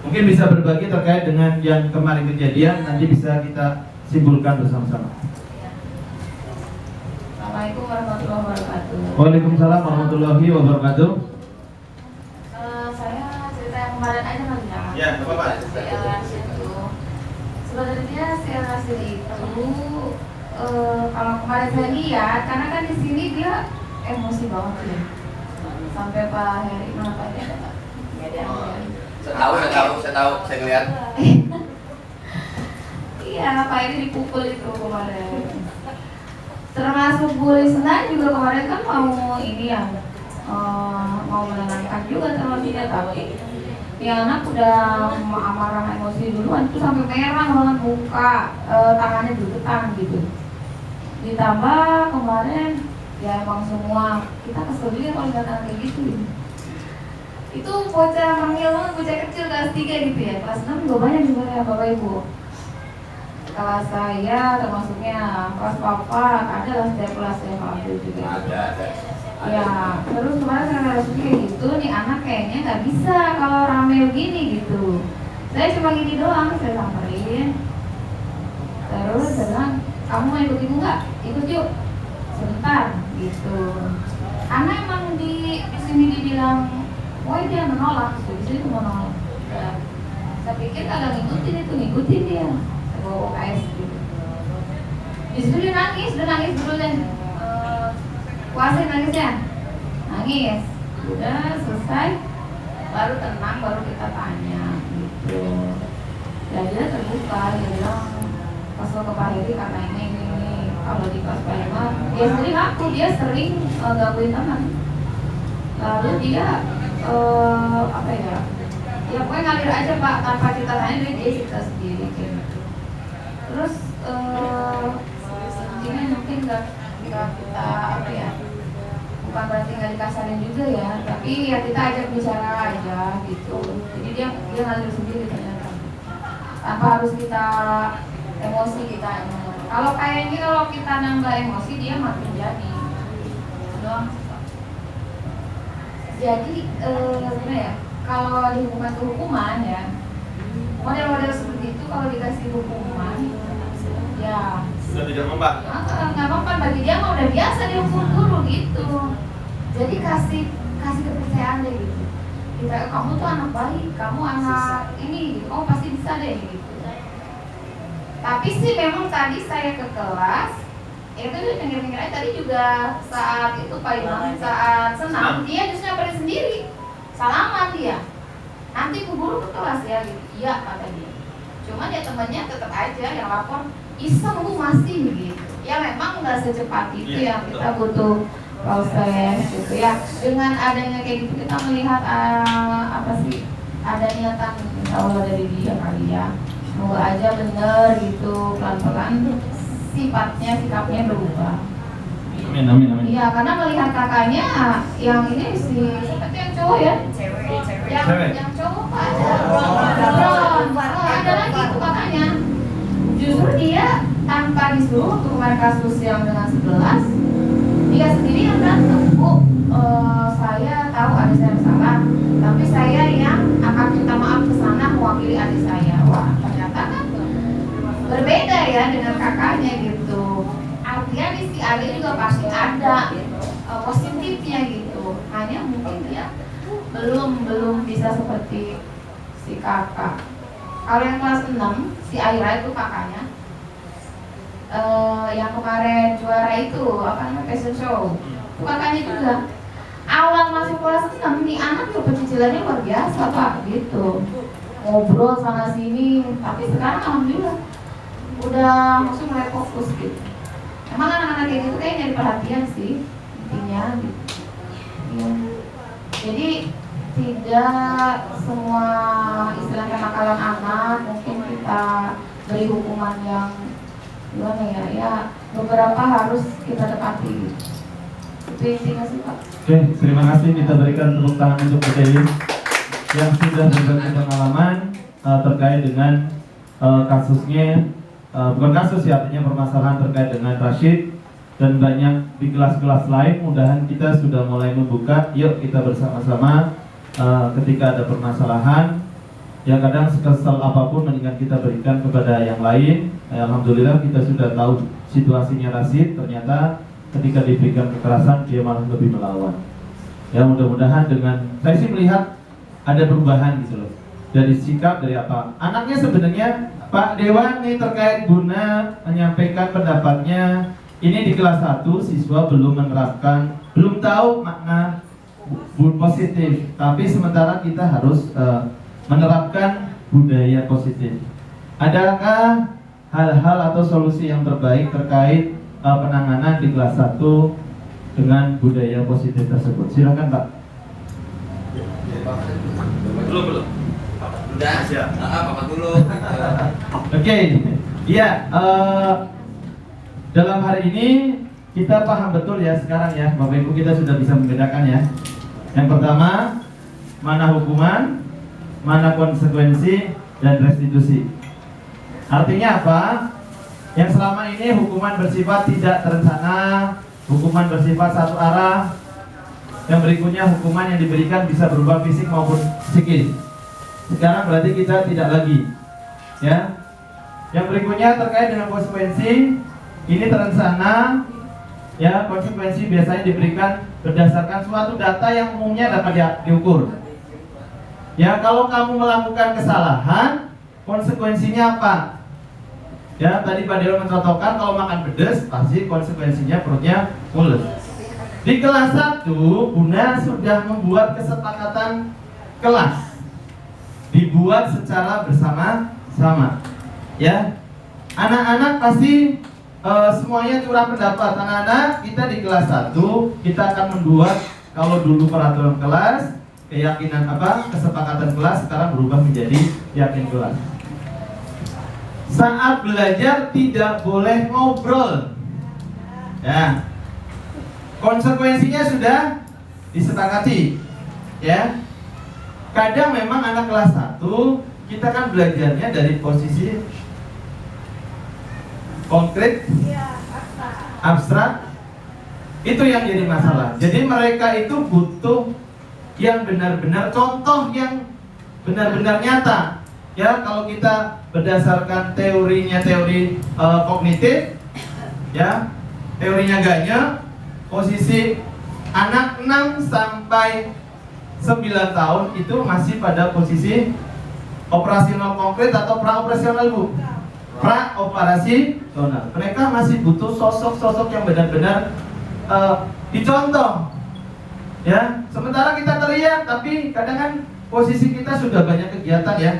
Mungkin bisa berbagi terkait dengan yang kemarin kejadian, nanti bisa kita simpulkan bersama-sama. Assalamualaikum warahmatullahi wabarakatuh. Waalaikumsalam warahmatullahi wabarakatuh. Saya cerita yang kemarin aja kali ya. Ya, nggak apa-apa. Sebenarnya CLASIR itu kalau kemarin saya lihat, karena kan di sini dia emosi banget ya. Sampai Pak Heri mana Pak Heri ada nggak? Nggak ada yang lihat. Saya tahu, saya ngeliat. Iya, Pak Heri dipukul itu kemarin. Termasuk Bu Lisna juga kemarin kan mau ini ya, mau menenangkan juga termasuk dia, tapi ya anak udah marah emosi duluan itu sampai merah banget muka, tangannya bergetar gitu. Ditambah kemarin ya emang semua kita kesel juga kalau lihat anak kayak gitu. Itu bocah manggil banget, bocah kecil kelas 3 gitu ya, kelas 6 juga banyak juga ya Bapak Ibu. Kelas saya termasuknya kelas papa, ada lah setiap kelas saya ambil juga. Ada. Ya, terus kemarin saya harus kayak gitu, nih anak kayaknya nggak bisa kalau rame begini gitu. Saya cuma gini doang, saya samperin. Terus saya bilang, kamu mau ikut ibu nggak? Ikut yuk, sebentar gitu. Karena emang di sini dibilang, wah dia menolak, di sini tuh menolak. Ya, saya pikir kagak ngikutin dia. Saya bawa UKS gitu. Di situ dia nangis dulu deh. Puasin nangisnya, nangis, udah selesai, baru tenang, baru kita tanya gitu. Dan dia terbuka, dia bilang kesel ke Pak Heri karena ini. Kalau di kelas Pak dia sering aku, dia sering gangguin teman. Lalu dia apa ya? Ya pokoknya ngalir aja Pak, tanpa kita tanya dia cerita sendiri gitu. Terus ini mungkin nggak kita apa ya, bukan berarti nggak dikasarin juga ya, tapi ya kita ajak bicara aja gitu. Jadi dia ngalir sendiri ternyata tanpa harus kita emosi kita. Kalau kayaknya kalau kita nambah emosi dia makin jadi doang. Jadi gimana ya, kalau di hukuman ya model-model seperti itu kalau dikasih hukuman ya Sudah tidak mempan. Nggak mempan bagi dia mah udah biasa dihukum guru gitu. Jadi kasih kepercayaan deh gitu. Kita, kamu tuh anak baik, kamu anak ini gitu, kamu pasti bisa deh gitu. Tapi sih memang tadi saya ke kelas itu pinggir-pinggir aja tadi juga saat itu Pak Imam saat senam dia justru nyamperin sendiri, salaman dia. Nanti Bu Guru ke kelas ya gitu. Iya kata dia. Cuma dia temannya tetap aja yang lapor iseng Bu masih gitu. Ya memang nggak secepat itu ya, kita butuh proses gitu ya. Dengan adanya kayak gitu kita melihat apa sih ada niatan insya Allah dari dia kali ya. Semoga aja bener gitu, pelan-pelan sikapnya berubah. Amin. Iya, karena melihat kakaknya yang ini seperti yang cowok ya. Yang cowok Pak ada lagi tuh kakaknya. Justru dia tanpa disuruh untuk kemarin kasus yang dengan 11, dia sendiri yang berantem. Bu, saya tahu adik saya bersalah, tapi saya yang akan minta maaf ke sana mewakili adik saya. Wah, ternyata kan berbeda ya dengan kakaknya gitu. Artinya di si adik juga pasti ada positifnya gitu. Hanya mungkin dia belum bisa seperti si kakak. Kalau yang kelas 6, si Aira itu kakaknya, yang kemarin juara itu apa namanya fashion show, itu kakaknya juga awal masuk kelas 6 nih anak tuh pecicilannya luar biasa Pak gitu, ngobrol sana sini, tapi sekarang alhamdulillah udah langsung mulai fokus gitu. Emang anak-anak kayak gitu kayak nyari perhatian sih intinya gitu. Ya. Jadi tidak semua istilah kenakalan anak mungkin kita beri hukuman yang gimana ya beberapa harus kita dekati. Itu intinya sih Pak. Oke, terima kasih, kita berikan tepuk tangan untuk Bu Dewi yang sudah berbagi pengalaman terkait dengan kasusnya, bukan kasus ya, artinya permasalahan terkait dengan Rashid dan banyak di kelas-kelas lain. Mudahan kita sudah mulai membuka, yuk kita bersama-sama ketika ada permasalahan ya, kadang sekesal apapun mendingan kita berikan kepada yang lain. Alhamdulillah kita sudah tahu situasinya Rashid, ternyata ketika diberikan kekerasan dia malah lebih melawan. Ya mudah-mudahan dengan, saya sih melihat ada perubahan gitu loh dari sikap, dari apa. Anaknya sebenarnya Pak Dewan nih terkait guna menyampaikan pendapatnya. Ini di kelas 1 siswa belum menerapkan, belum tahu makna positif, tapi sementara kita harus menerapkan budaya positif. Adakah hal-hal atau solusi yang terbaik terkait penanganan di kelas 1 dengan budaya positif tersebut? Silakan Pak. Belum. Udah? Apa dulu? Oke, iya. Dalam hari ini kita paham betul ya sekarang ya, Bapak Ibu, kita sudah bisa membedakan ya. Yang pertama, mana hukuman, mana konsekuensi, dan restitusi. Artinya apa? Yang selama ini hukuman bersifat tidak terencana, hukuman bersifat satu arah. Yang berikutnya hukuman yang diberikan bisa berupa fisik maupun psikis. Sekarang berarti kita tidak lagi, ya. Yang berikutnya terkait dengan konsekuensi, ini terencana, ya. Konsekuensi biasanya diberikan berdasarkan suatu data yang umumnya dapat diukur. Ya, kalau kamu melakukan kesalahan, konsekuensinya apa? Ya, tadi Pak Dewa mencontohkan kalau makan pedas, pasti konsekuensinya perutnya mules. Di kelas 1, Bunda sudah membuat kesepakatan kelas. Dibuat secara bersama-sama. Ya. Anak-anak pasti semuanya curah pendapat. Anak-anak, kita di kelas 1 kita akan membuat, kalau dulu peraturan kelas, keyakinan apa? Kesepakatan kelas sekarang berubah menjadi yakin kelas. Saat belajar tidak boleh ngobrol. Ya. Konsekuensinya sudah disepakati. Ya. Kadang memang anak kelas 1 kita kan belajarnya dari posisi konkret, abstrak. Itu yang jadi masalah. Jadi mereka itu butuh yang benar-benar, contoh yang benar-benar nyata. Ya, kalau kita berdasarkan teorinya, teori kognitif, ya, teorinya Ganya, posisi anak 6 sampai 9 tahun itu masih pada posisi operasional konkret atau praoperasional, Bu? Praoperasional. Mereka masih butuh sosok-sosok yang benar-benar dicontoh. Ya, sementara kita teriak, tapi kadang kan posisi kita sudah banyak kegiatan ya.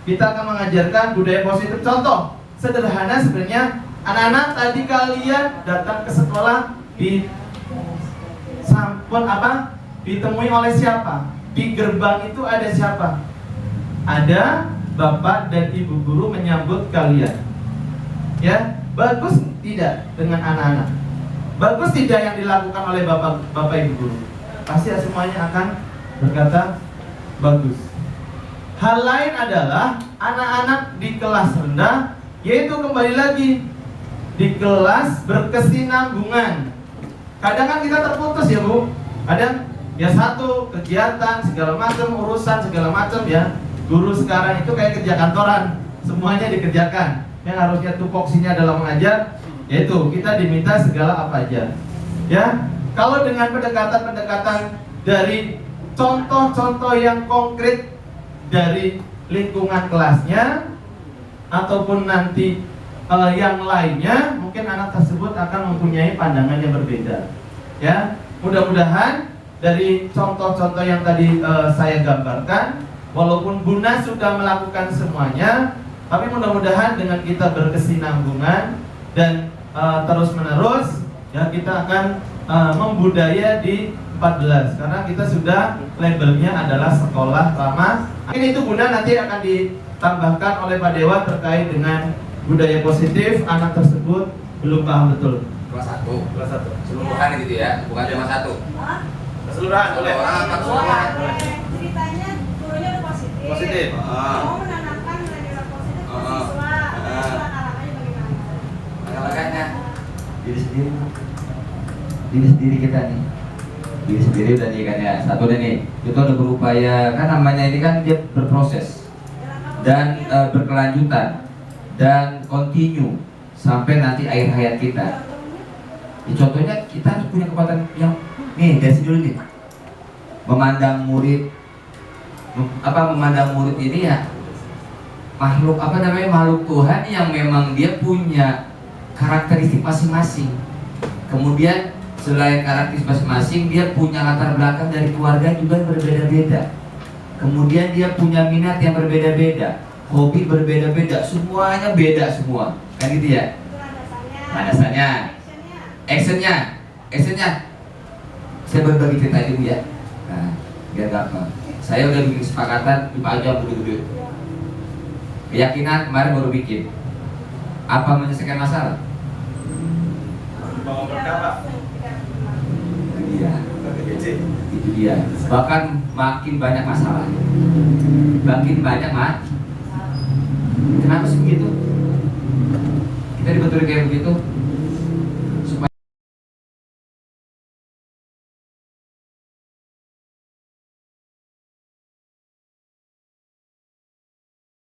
Kita akan mengajarkan budaya positif. Contoh sederhana sebenarnya, anak-anak tadi kalian datang ke sekolah di sampun apa? Ditemui oleh siapa? Di gerbang itu ada siapa? Ada bapak dan ibu guru menyambut kalian. Ya, bagus tidak dengan anak-anak? Bagus tidak yang dilakukan oleh bapak ibu guru? Pasti semuanya akan berkata bagus. Hal lain adalah anak-anak di kelas rendah, yaitu kembali lagi di kelas berkesinambungan. Kadang kan kita terputus ya, Bu. Kadang ya satu kegiatan segala macam, urusan segala macam ya. Guru sekarang itu kayak kerja kantoran, semuanya dikerjakan. Yang harusnya tupoksinya adalah mengajar, yaitu kita diminta segala apa aja. Ya, kalau dengan pendekatan-pendekatan dari contoh-contoh yang konkret dari lingkungan kelasnya, ataupun nanti yang lainnya mungkin anak tersebut akan mempunyai pandangan yang berbeda. Ya, mudah-mudahan dari contoh-contoh yang tadi saya gambarkan, walaupun Bunda sudah melakukan semuanya, tapi mudah-mudahan dengan kita berkesinambungan dan terus-menerus, ya kita akan membudaya di 14 karena kita sudah labelnya adalah sekolah ramah. Mungkin itu Bunda nanti akan ditambahkan oleh Pak Dewa terkait dengan budaya positif. Anak tersebut belum paham betul. Kelas 1. Kelas 1. Keseluruhan gitu ya, bukan cuma 1. Keseluruhan boleh. Ceritanya gurunya udah positif. Positif. Mau menanamkan nilai-nilai positif ke siswa. Siswa karakternya bagaimana? Makanya diri sendiri kita nih, diri sendiri udah nih kan ya, satu deh nih, kita udah berupaya, kan namanya ini kan dia berproses dan berkelanjutan dan continue sampai nanti akhir hayat kita. Ya, contohnya kita harus punya kekuatan yang nih dari sini dulu nih, memandang murid ini ya makhluk makhluk Tuhan yang memang dia punya karakteristik masing-masing. Kemudian selain karakteristik masing-masing, dia punya latar belakang dari keluarga juga berbeda-beda. Kemudian dia punya minat yang berbeda-beda, hobi berbeda-beda, semuanya beda semua, kan gitu ya? Landasannya, actionnya, saya berbagi cerita itu ya. Nah, biar gampang. Saya udah bikin kesepakatan 5 jam gede-gede. Keyakinan kemarin baru bikin. Apa menyelesaikan masalah? Bangun berkah, Pak. Iya, itu dia. Bahkan makin banyak masalah, makin banyak Kenapa sih begitu? Kita dibetulin kayak begitu.